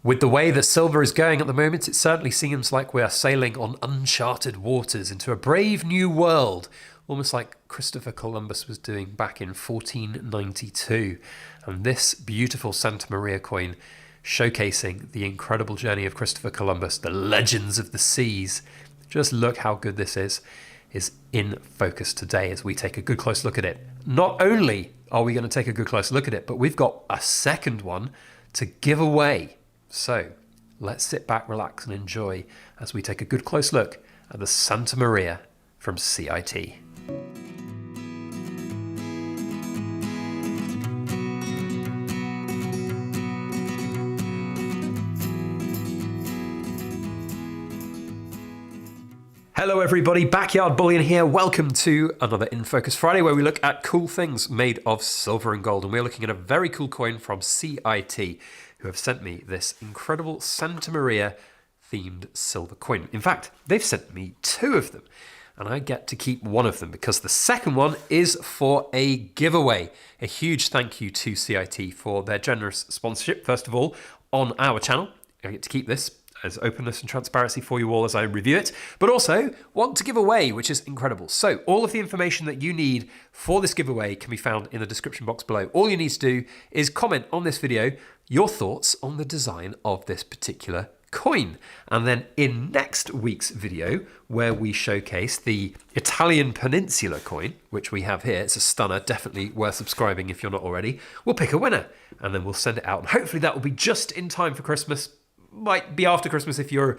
With the way that silver is going at the moment, it certainly seems like we are sailing on uncharted waters into a brave new world, almost like Christopher Columbus was doing back in 1492. And this beautiful Santa Maria coin showcasing the incredible journey of Christopher Columbus, the legends of the seas. Just look how good this is in focus today as we take a good close look at it. Not only are we going to take a good close look at it, but we've got a second one to give away. So let's sit back, relax, and enjoy as we take a good close look at the Santa Maria from CIT. Hello everybody, Backyard Bullion here. Welcome to another In Focus Friday where we look at cool things made of silver and gold. And we're looking at a very cool coin from CIT, who have sent me this incredible Santa Maria themed silver coin. In fact, they've sent me two of them and I get to keep one of them because the second one is for a giveaway. A huge thank you to CIT for their generous sponsorship, first of all, on our channel. I get to keep this as openness and transparency for you all as I review it, but also want to give away, which is incredible. So all of the information that you need for this giveaway can be found in the description box below. All you need to do is comment on this video your thoughts on the design of this particular coin. And then in next week's video, where we showcase the Italian Peninsula coin, which we have here, it's a stunner, definitely worth subscribing if you're not already, we'll pick a winner and then we'll send it out. And hopefully that will be just in time for Christmas. Might be after Christmas if you're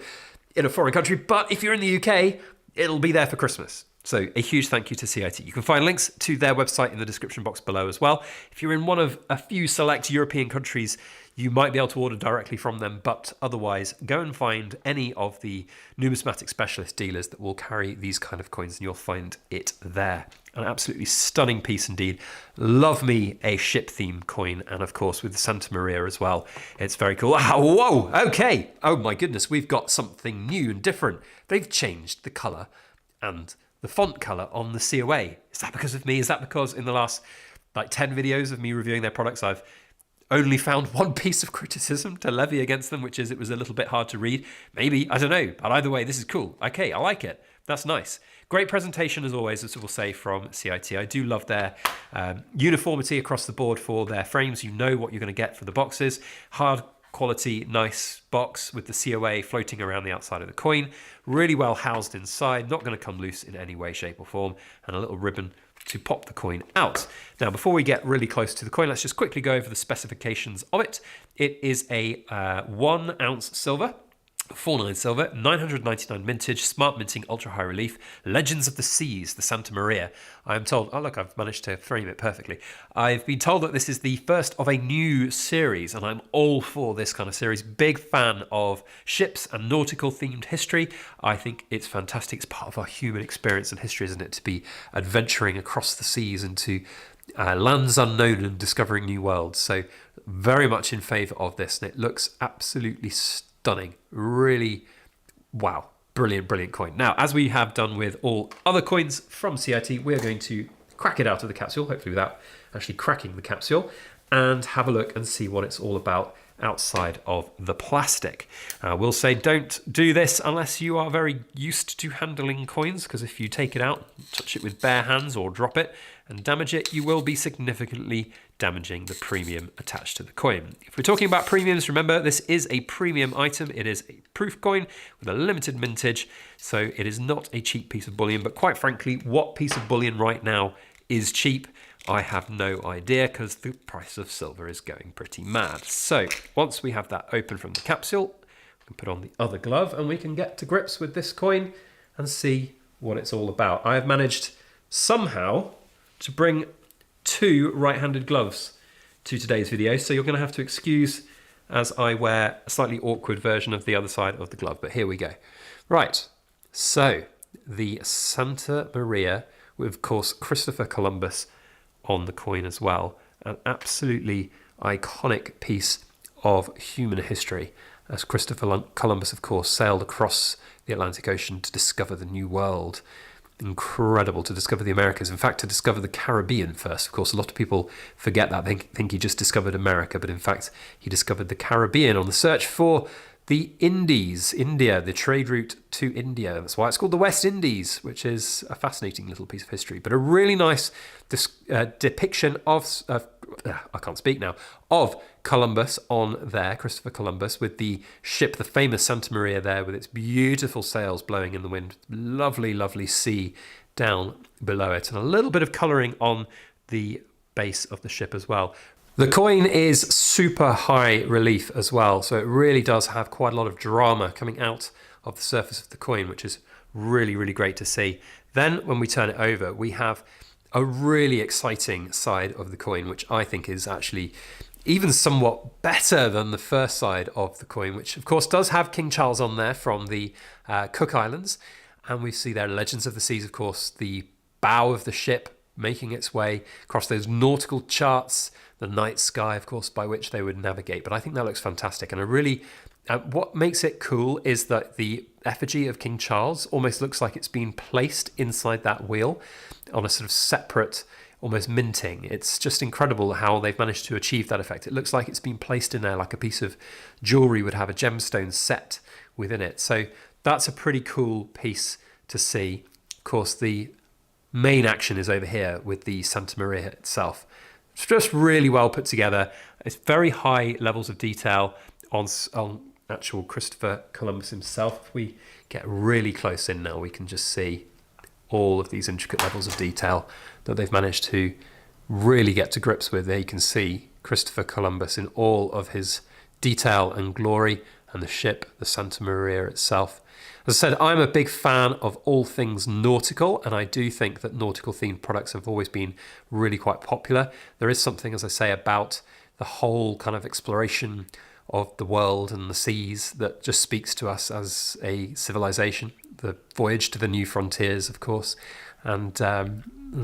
in a foreign country, but if you're in the UK, it'll be there for Christmas. So a huge thank you to CIT. You can find links to their website in the description box below as well. If you're in one of a few select European countries, you might be able to order directly from them, but otherwise go and find any of the numismatic specialist dealers that will carry these kind of coins and you'll find it there. An absolutely stunning piece indeed. Love me a ship themed coin, and of course with the Santa Maria as well. It's very cool. Oh, whoa, okay. Oh my goodness, we've got something new and different. They've changed the color and the font color on the COA. Is that because of me? Is that because in the last 10 videos of me reviewing their products, I've only found one piece of criticism to levy against them, which is it was a little bit hard to read? Maybe, I don't know. But either way, this is cool. Okay, I like it. That's nice. Great presentation as always, as we'll say, from CIT. I do love their uniformity across the board for their frames. You know what you're going to get for the boxes. Hard quality, nice box with the COA floating around the outside of the coin. Really well housed inside, not going to come loose in any way, shape or form. And a little ribbon to pop the coin out. Now, before we get really close to the coin, let's just quickly go over the specifications of it. It is a 1 ounce silver, 49 silver, 999 mintage, smart minting, ultra high relief, Legends of the Seas, the Santa Maria. I'm told, oh look, I've managed to frame it perfectly. I've been told that this is the first of a new series, and I'm all for this kind of series. Big fan of ships and nautical themed history. I think it's fantastic. It's part of our human experience and history, isn't it, to be adventuring across the seas into lands unknown and discovering new worlds. So very much in favour of this, and it looks absolutely stunning. Really, wow, brilliant, brilliant coin. Now, as we have done with all other coins from CIT, we are going to crack it out of the capsule, hopefully without actually cracking the capsule, and have a look and see what it's all about outside of the plastic. We'll say don't do this unless you are very used to handling coins, because if you take it out, touch it with bare hands or drop it and damage it, you will be significantly damaging the premium attached to the coin. If we're talking about premiums, remember this is a premium item. It is a proof coin with a limited mintage, so it is not a cheap piece of bullion, but quite frankly, what piece of bullion right now is cheap? I have no idea, because the price of silver is going pretty mad. So once we have that open from the capsule, we can put on the other glove and we can get to grips with this coin and see what it's all about. I have managed somehow to bring two right-handed gloves to today's video, so you're going to have to excuse as I wear a slightly awkward version of the other side of the glove, but here we go. Right, so the Santa Maria with, of course, Christopher Columbus on the coin as well. An absolutely iconic piece of human history, as Christopher Columbus, of course, sailed across the Atlantic Ocean to discover the New World. incredible to discover the Americas. In fact, to discover the Caribbean first. Of course, a lot of people forget that. They think he just discovered America, but in fact, he discovered the Caribbean on the search for the Indies, India, the trade route to India. That's why it's called the West Indies, which is a fascinating little piece of history, but a really nice depiction of, I can't speak now, of Columbus on there, Christopher Columbus, with the ship, the famous Santa Maria there, with its beautiful sails blowing in the wind. Lovely, lovely sea down below it, and a little bit of colouring on the base of the ship as well. The coin is super high relief as well, so it really does have quite a lot of drama coming out of the surface of the coin, which is really, really great to see. Then when we turn it over, we have a really exciting side of the coin, which I think is actually even somewhat better than the first side of the coin, which of course does have King Charles on there from the Cook Islands. And we see there Legends of the Seas, of course, the bow of the ship making its way across those nautical charts, the night sky, of course, by which they would navigate. But I think that looks fantastic. And I really, what makes it cool is that the effigy of King Charles almost looks like it's been placed inside that wheel on a sort of separate, almost minting. It's just incredible how they've managed to achieve that effect. It looks like it's been placed in there like a piece of jewelry would have a gemstone set within it. So that's a pretty cool piece to see. Of course, the main action is over here with the Santa Maria itself. It's just really well put together. It's very high levels of detail on actual Christopher Columbus himself. If we get really close in now, we can just see all of these intricate levels of detail that they've managed to really get to grips with. There you can see Christopher Columbus in all of his detail and glory, and the ship, the Santa Maria itself. As I said, I'm a big fan of all things nautical, and I do think that nautical themed products have always been really quite popular. There is something, as I say, about the whole kind of exploration of the world and the seas that just speaks to us as a civilization. The voyage to the new frontiers, of course, and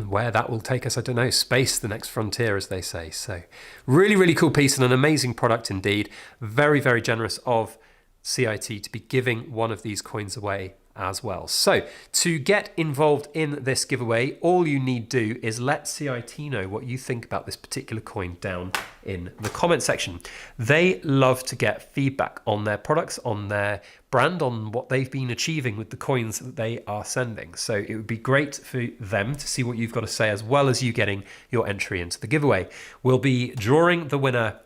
where that will take us, I don't know. Space, the next frontier, as they say. So really, really cool piece and an amazing product indeed. Very, very generous of CIT to be giving one of these coins away as well. So to get involved in this giveaway, all you need do is let CIT know what you think about this particular coin down in the comment section. They love to get feedback on their products, on their brand, on what they've been achieving with the coins that they are sending. So it would be great for them to see what you've got to say, as well as you getting your entry into the giveaway. We'll be drawing the winner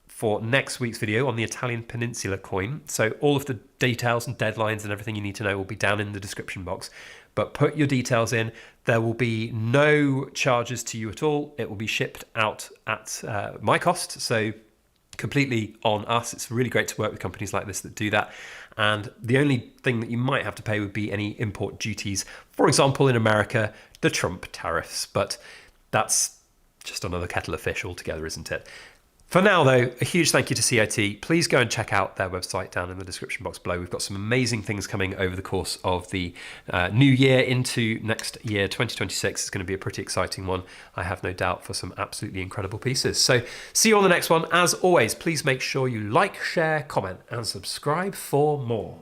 for next week's video on the Italian Peninsula coin. So all of the details and deadlines and everything you need to know will be down in the description box. But put your details in. There will be no charges to you at all. It will be shipped out at my cost. So completely on us. It's really great to work with companies like this that do that. And the only thing that you might have to pay would be any import duties. For example, in America, the Trump tariffs. But that's just another kettle of fish altogether, isn't it? For now, though, a huge thank you to CIT. Please go and check out their website down in the description box below. We've got some amazing things coming over the course of the new year into next year, 2026. It's going to be a pretty exciting one, I have no doubt, for some absolutely incredible pieces. So see you on the next one. As always, please make sure you like, share, comment, and subscribe for more.